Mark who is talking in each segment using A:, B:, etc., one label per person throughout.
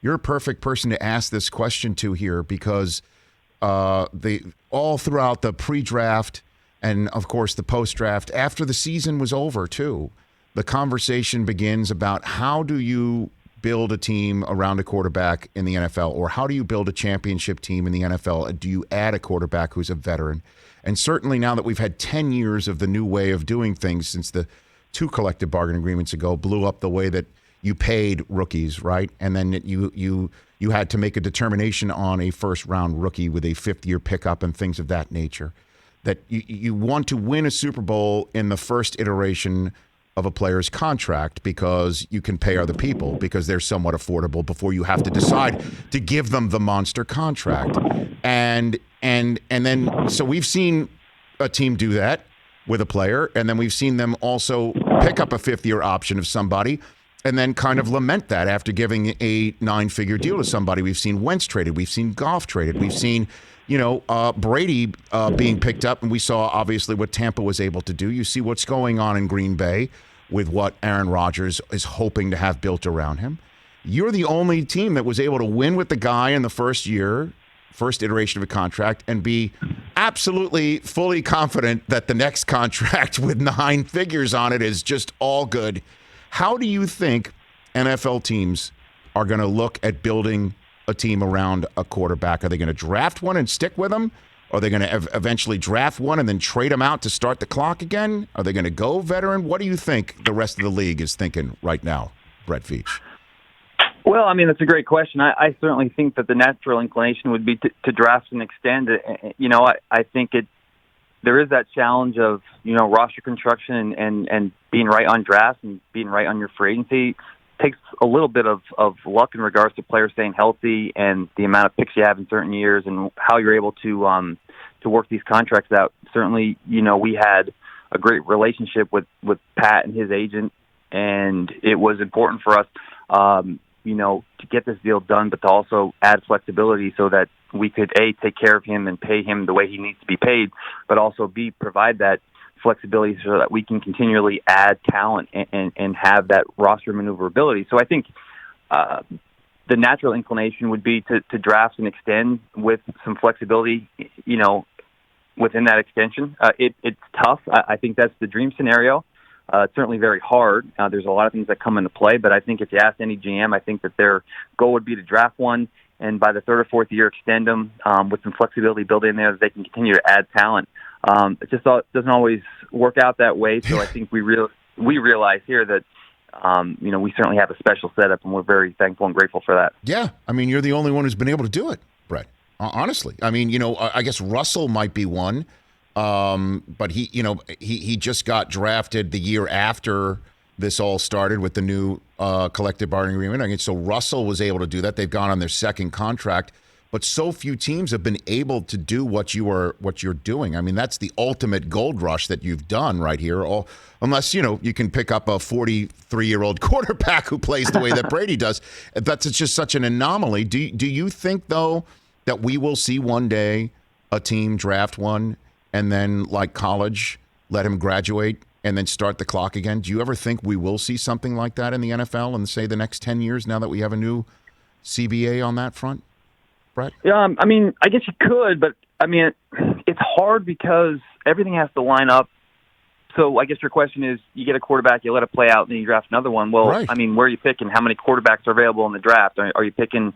A: You're a perfect person to ask this question to here because they all throughout the pre-draft and, of course, the post-draft, after the season was over, too, the conversation begins about how do you build a team around a quarterback in the NFL, or how do you build a championship team in the NFL? Do you add a quarterback who's a veteran? And certainly now that we've had 10 years of the new way of doing things since the 2 collective bargaining agreements ago blew up the way that you paid rookies, right? And then you had to make a determination on a first-round rookie with a fifth-year pickup and things of that nature. That you want to win a Super Bowl in the first iteration of a player's contract because you can pay other people because they're somewhat affordable before you have to decide to give them the monster contract. And then so we've seen a team do that with a player, and then we've seen them also pick up a fifth-year option of somebody and then kind of lament that after giving a 9-figure deal to somebody. We've seen Wentz traded. We've seen Goff traded. We've seen, Brady being picked up, and we saw obviously what Tampa was able to do. You see what's going on in Green Bay with what Aaron Rodgers is hoping to have built around him. You're the only team that was able to win with the guy in the first iteration of a contract, and be absolutely fully confident that the next contract with 9 figures on it is just all good. How do you think NFL teams are going to look at building a team around a quarterback? Are they going to draft one and stick with them? Are they going to eventually draft one and then trade them out to start the clock again? Are they going to go veteran? What do you think the rest of the league is thinking right now, Brett Veach?
B: Well, I mean, that's a great question. I certainly think that the natural inclination would be to draft and extend it. I think there is that challenge of, roster construction and being right on drafts and being right on your free agency. Takes a little bit of luck in regards to players staying healthy and the amount of picks you have in certain years and how you're able to work these contracts out. Certainly, we had a great relationship with Pat and his agent, and it was important for us, to get this deal done, but to also add flexibility so that we could, A, take care of him and pay him the way he needs to be paid, but also, B, provide that flexibility so that we can continually add talent and have that roster maneuverability. So I think the natural inclination would be to draft and extend with some flexibility, within that extension. It's tough. I think that's the dream scenario. It's certainly very hard. There's a lot of things that come into play, but I think if you ask any GM, I think that their goal would be to draft one and by the 3rd or 4th year extend them with some flexibility built in there that they can continue to add talent. It just doesn't always work out that way. So I think we realize here that, we certainly have a special setup, and we're very thankful and grateful for that.
A: Yeah. I mean, you're the only one who's been able to do it, Brett. Honestly. I mean, I guess Russell might be one, but he just got drafted the year after this all started with the new collective bargaining agreement. I mean, so Russell was able to do that. They've gone on their second contract. But so few teams have been able to do what you're doing. I mean, that's the ultimate gold rush that you've done right here. Unless, you can pick up a 43-year-old quarterback who plays the way that Brady does. That's just such an anomaly. Do you think, though, that we will see one day a team draft one and then, like college, let him graduate and then start the clock again? Do you ever think we will see something like that in the NFL in, say, the next 10 years now that we have a new CBA on that front? Brett?
B: Yeah, I mean, I guess you could, but I mean, it's hard because everything has to line up. So I guess your question is, you get a quarterback, you let it play out, and then you draft another one. Well, right. I mean, where are you picking? How many quarterbacks are available in the draft? Are you picking?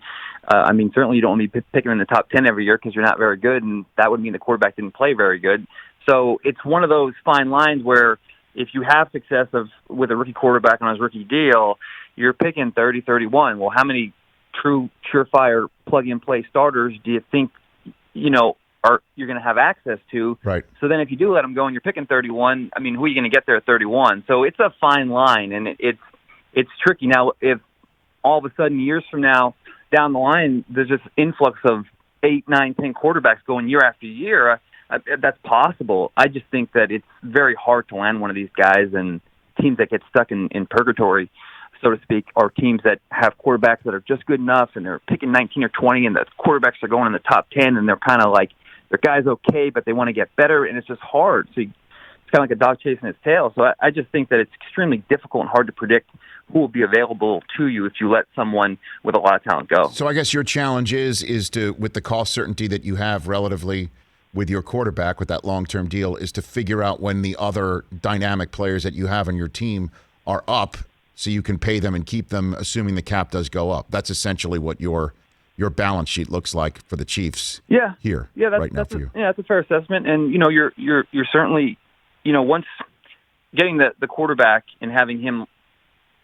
B: Certainly you don't want to be picking in the top 10 every year because you're not very good, and that would mean the quarterback didn't play very good. So it's one of those fine lines where if you have success with a rookie quarterback on his rookie deal, you're picking 30, 31. Well, how many true surefire plug-and-play starters do you think, you're going to have access to?
A: Right.
B: So then if you do let them go and you're picking 31, I mean, who are you going to get there at 31? So it's a fine line, and it's tricky. Now, if all of a sudden years from now, down the line, there's this influx of 8, 9, 10 quarterbacks going year after year, that's possible. I just think that it's very hard to land one of these guys, and teams that get stuck in purgatory, so to speak, are teams that have quarterbacks that are just good enough, and they're picking 19 or 20, and the quarterbacks are going in the top 10, and they're kind of like, their guy's okay, but they want to get better, and it's just hard. So it's kind of like a dog chasing its tail. So I just think that it's extremely difficult and hard to predict who will be available to you if you let someone with a lot of talent go.
A: So I guess your challenge is to, with the cost certainty that you have relatively with your quarterback with that long-term deal, is to figure out when the other dynamic players that you have on your team are up so you can pay them and keep them, assuming the cap does go up. That's essentially what your balance sheet looks like for the Chiefs. Here, right now for you.
B: Yeah, that's a fair assessment. And you're certainly, once getting the quarterback and having him,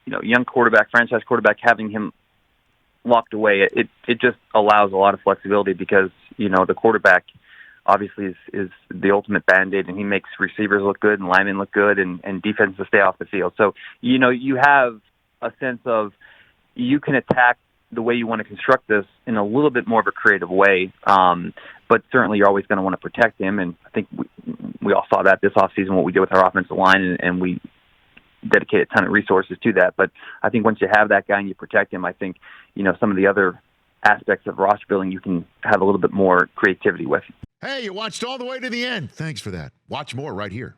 B: young quarterback, franchise quarterback, having him locked away, it just allows a lot of flexibility because the quarterback obviously is the ultimate Band-Aid, and he makes receivers look good and linemen look good and defenses stay off the field. So, you have a sense of you can attack the way you want to construct this in a little bit more of a creative way. But certainly you're always going to want to protect him. And I think we all saw that this offseason, what we did with our offensive line, and we dedicated a ton of resources to that. But I think once you have that guy and you protect him, I think, some of the other aspects of roster building you can have a little bit more creativity with.
A: Hey, you watched all the way to the end. Thanks for that. Watch more right here.